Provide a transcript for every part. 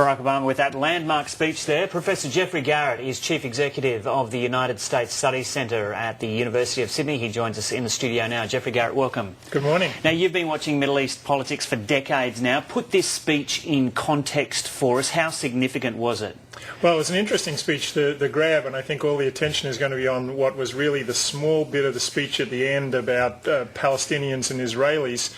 Barack Obama with that landmark speech there. Professor Geoffrey Garrett is Chief Executive of the United States Studies Centre at the University of Sydney. He joins us in the studio now. Geoffrey Garrett, welcome. Good morning. Now, you've been watching Middle East politics for decades now. Put this speech in context for us. How significant was it? Well, it was an interesting speech, the grab, and I think all the attention is going to be on what was really the small bit of the speech at the end about Palestinians and Israelis.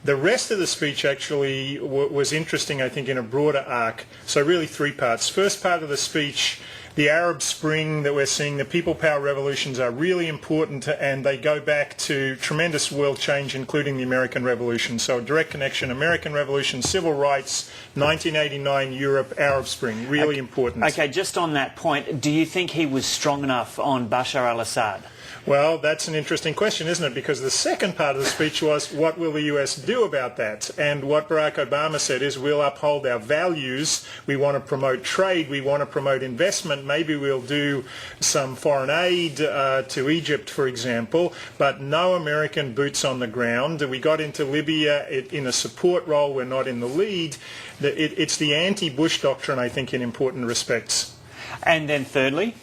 The rest of the speech actually was interesting, I think, in a broader arc. So really three parts. First part of the speech, the Arab Spring that we're seeing, the people power revolutions are really important, and they go back to tremendous world change, including the American Revolution. So a direct connection, American Revolution, civil rights, 1989 Europe, Arab Spring, really important. Okay, just on that point, do you think he was strong enough on Bashar al-Assad? Well, that's an interesting question, isn't it? Because the second part of the speech was, what will the US do about that? And what Barack Obama said is, we'll uphold our values. We want to promote trade. We want to promote investment. Maybe we'll do some foreign aid to Egypt, for example, but no American boots on the ground. We got into Libya in a support role. We're not in the lead. It's the anti-Bush doctrine, I think, in important respects. And then thirdly?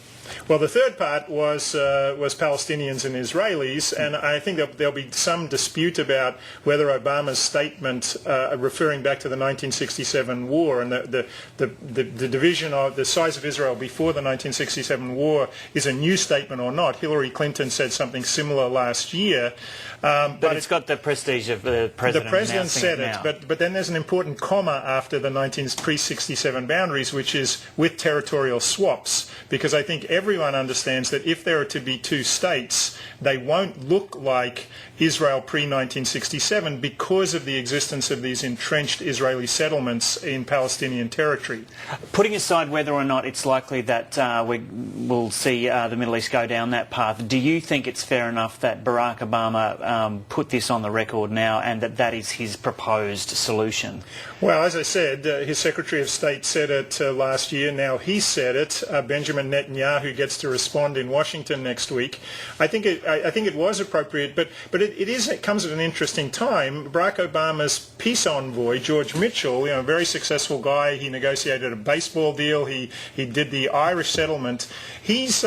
Well, the third part was Palestinians and Israelis, and I think there'll be some dispute about whether Obama's statement referring back to the 1967 war and the division of the size of Israel before the 1967 war is a new statement or not. Hillary Clinton said something similar last year. But it's got the prestige of the president. The president said it, but then there's an important comma after the pre-67 boundaries, which is with territorial swaps, because I think everyone understands that if there are to be two states, they won't look like Israel pre-1967 because of the existence of these entrenched Israeli settlements in Palestinian territory. Putting aside whether or not it's likely that we will see the Middle East go down that path, do you think it's fair enough that Barack Obama put this on the record now and that is his proposed solution? Well, as I said, his Secretary of State said it last year. Now he said it. Benjamin Netanyahu gets to respond in Washington next week. I think it was appropriate, but it comes at an interesting time. Barack Obama's peace envoy, George Mitchell, a very successful guy. He negotiated a baseball deal. He did the Irish settlement. He's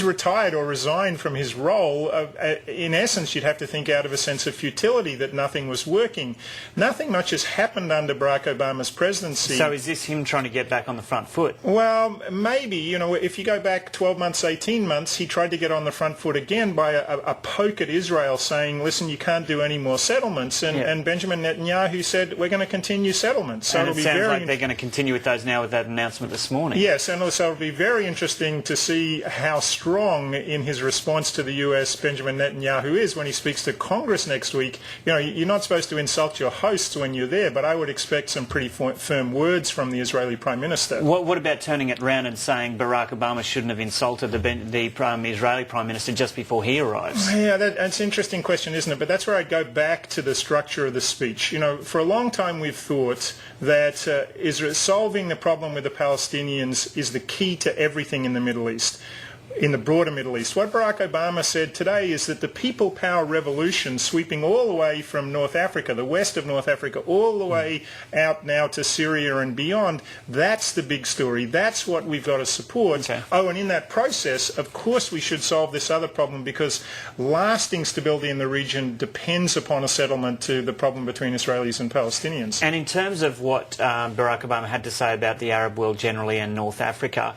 retired or resigned from his role. In essence, you'd have to think out of a sense of futility that nothing was working. Nothing much has happened under Barack Obama's presidency. So is this him trying to get back on the front foot? Well, maybe. If you go back 12 months, 18 months, he tried to get on the front foot again by a poke at Israel saying, listen, you can't do any more settlements. And Benjamin Netanyahu said, we're going to continue settlements. So and it sounds like they're going to continue with those now with that announcement this morning. Yes, and also it'll be very interesting to see how strong in his response to the US Benjamin Netanyahu is when he speaks to Congress next week. You're not supposed to insult your hosts when you're there, but I would expect some pretty firm words from the Israeli Prime Minister. What about turning it round and saying Barack Obama shouldn't have insulted the Israeli Prime Minister just before he arrives? Yeah, that's an interesting question, isn't it? But that's where I go back to the structure of the speech. For a long time we've thought that solving the problem with the Palestinians is the key to everything in the Middle East. In the broader Middle East. What Barack Obama said today is that the people power revolution sweeping all the way from North Africa, the west of North Africa, all the way out now to Syria and beyond, that's the big story. That's what we've got to support. Okay. Oh, and in that process, of course we should solve this other problem because lasting stability in the region depends upon a settlement to the problem between Israelis and Palestinians. And in terms of what Barack Obama had to say about the Arab world generally and North Africa,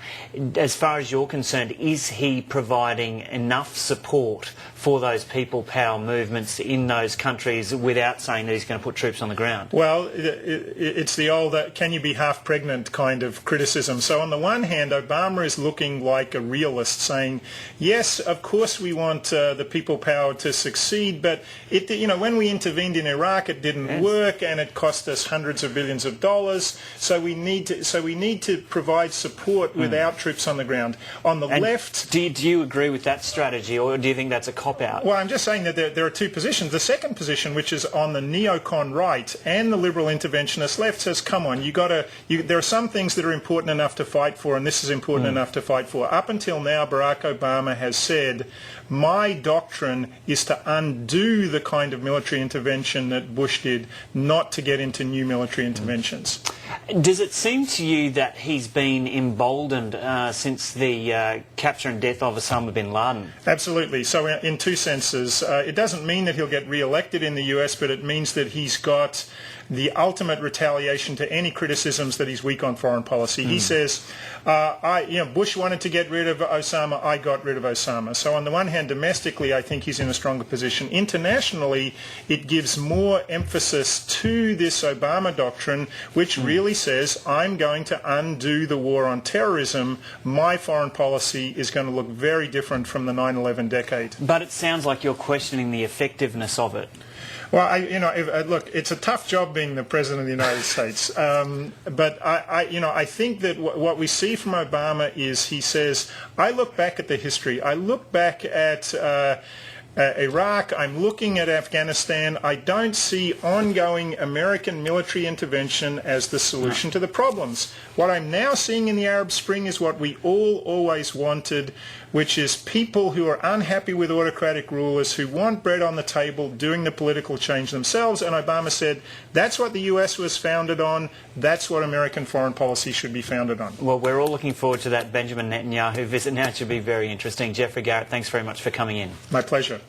as far as you're concerned, is he providing enough support for those people power movements in those countries without saying that he's going to put troops on the ground? Well, it's the old can you be half pregnant kind of criticism. So on the one hand, Obama is looking like a realist saying, yes, of course we want the people power to succeed, but when we intervened in Iraq it didn't work and it cost us hundreds of billions of dollars. So we need to provide support without troops on the ground. On the left, do you agree with that strategy, or do you think that's a cop-out? Well, I'm just saying that there are two positions. The second position, which is on the neocon right and the liberal interventionist left, says, come on, there are some things that are important enough to fight for, and this is important enough to fight for. Up until now, Barack Obama has said, my doctrine is to undo the kind of military intervention that Bush did, not to get into new military interventions. Does it seem to you that he's been emboldened since the capture and death of Osama bin Laden? Absolutely. So in two senses. It doesn't mean that he'll get re-elected in the US, but it means that he's got the ultimate retaliation to any criticisms that he's weak on foreign policy. He says, Bush wanted to get rid of Osama, I got rid of Osama. So on the one hand, domestically, I think he's in a stronger position. Internationally, it gives more emphasis to this Obama doctrine, which really says, I'm going to undo the war on terrorism. My foreign policy is going to look very different from the 9/11 decade. But it sounds like you're questioning the effectiveness of it. Well, look, it's a tough job being the President of the United States. But I think that what we see from Obama is he says, I look back at the history. I look back at Iraq, I'm looking at Afghanistan. I don't see ongoing American military intervention as the solution to the problems. What I'm now seeing in the Arab Spring is what we all always wanted, which is people who are unhappy with autocratic rulers, who want bread on the table, doing the political change themselves. And Obama said, that's what the US was founded on. That's what American foreign policy should be founded on. Well, we're all looking forward to that Benjamin Netanyahu visit now. It should be very interesting. Geoffrey Garrett, thanks very much for coming in. My pleasure.